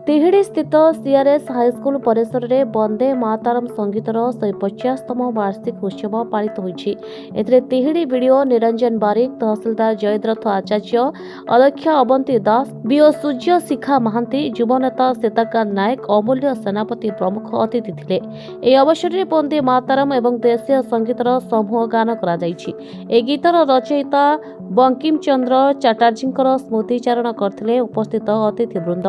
तिहिड़ी स्थित CRS high school परिसर में वंदे मातरम संगीतर 150तम वार्षिक उत्सव पालित होइछि। एथिरे तिहिड़ी वीडियो निरंजन बारिक, तहसीलदार जयद्रथ आचार्य, अध्यक्ष अवंती दास, बीओ सूर्य शिखा महांती, युवनेता सीताकांत नायक, अमूल्य सेनापति प्रमुख अतिथि थिले। एही अवसर में वंदे मातरम एवं देशीय संगीतर समूह गान करा जाइछि। ए गीतर रचयिता बंकिम चंद्र चटर्जींकर स्मृतिचारण करथिले उपस्थित अतिथिवृंद।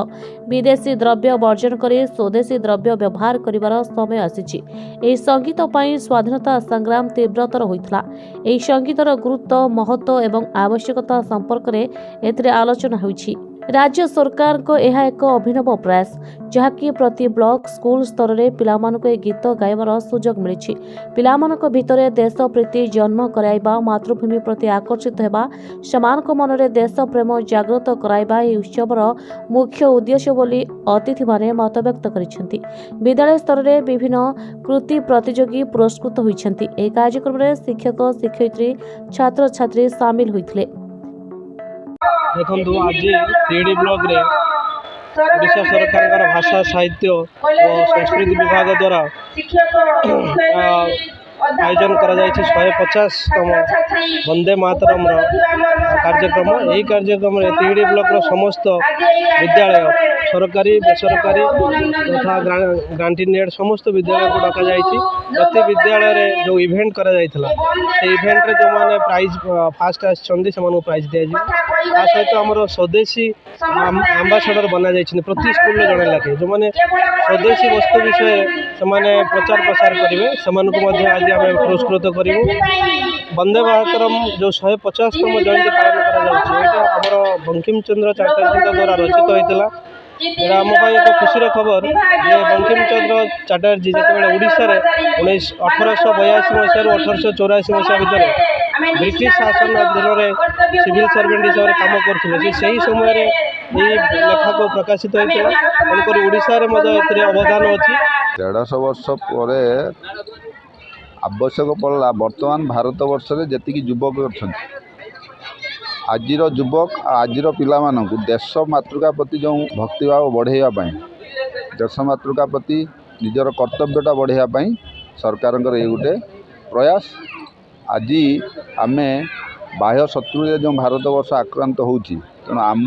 विदेशी द्रव्य वर्जन करी स्वदेशी द्रव्य व्यवहार करिवार समय आसीछि। एही संगीत पई स्वाधीनता संग्राम तीव्रतर होइतला। एही संगीतर गुरुत्व, महत्व एवं आवश्यकता संपर्क रे एथिरे आलोचना होइछि। राज्य सरकार को यह एक अभिनव प्रयास जहाँकि प्रति ब्लॉक स्कूल स्तर में पिलामानक ए गीत गाइबार सुजोग मिली। पिलामानक भितरे देश प्रीति जन्म कराइबा, मातृभूमि प्रति आकर्षित हेबा, समानक मनरे देश प्रेम जागृत कराइबा ए उत्सवर मुख्य उद्देश्य बोली अतिथि माने मत व्यक्त करिसेंति। विद्यालय स्तर में विभिन्न कृति प्रतियोगी पुरस्कृत होइछन्ति। ए कार्यक्रम में शिक्षक, शिक्षयित्री, छात्र छात्री सामिल होइथिले। देखो आज तिहिड़ी ब्लॉक रे ओडिशा सरकार भाषा साहित्य और संस्कृति विभाग द्वारा आयोजन करा 150तम वंदे मातरम कार्यक्रम। यही कार्यक्रम में तिहिड़ी ब्लॉक समस्त विद्यालय सरकारी, बेसरकारी तथा ग्रांटिनेड समस्त विद्यालय को डका जाइछि। प्रति विद्यालय रे जो इवेंट करा जाइथला से इवेंट रे जो माने प्राइज फास्ट आछन्दी से माने प्राइज दिया जी। आ सहित हमर स्वदेशी एम्बेसडर बना जाइछन प्रति स्कूल रे जणे लाखे जो माने स्वदेशी वस्तु विषय से माने प्रचार प्रसार करिवे सेमान को मध्ये आज हम पुरस्कृत करिवु। वंदे मातरम जो 150तम जयंती पालन करा जाउछि एटा हमर बंकिम चंद्र चटर्जी द्वारा रचित होइतला। एटा हम एक खुशी खबर जे बंकिम चंद्र चटर्जी जिते ओडिशा रे 1882 मसीह 1884 मसीह भितर ब्रिटिश शासन अधीन में सिविल सर्वेंट हिसाब से काम करते से समय लेखा को प्रकाशित होता तेणुक ओडिशा रे अवदान अच्छी। 150 वर्ष पर आवश्यक पड़ा वर्तमान भारत वर्ष में जी युवक अच्छा आजिर युवक आजिर पिला मानू देश मातृका प्रति जो भक्तिभाव बढ़ावाई देश मातृका प्रति निजर कर्तव्यटा बढ़ावाई सरकार ये गोटे प्रयास। आज आम बाह्य शत्रु जो भारत वर्ष आक्रांत होती तेणु आम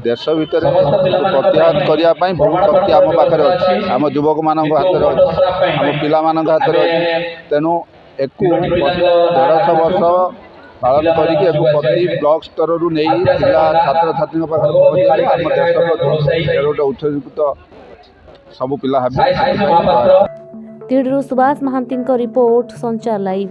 देश भितर प्रतिहत करने बहुत शक्ति आम पाखे अच्छी, आम युवक मान हाथ में अच्छी, आम पिला हाथ में अच्छी। तेणु एक 150 वर्ष पालन करके प्रति ब्लॉक स्तर नहीं छात्र छात्री पाखे आम देश प्रति गोटे उत्सर्जित सब पिला। तिहिड़ीरू सुभाष महांती रिपोर्ट संचार लाइव।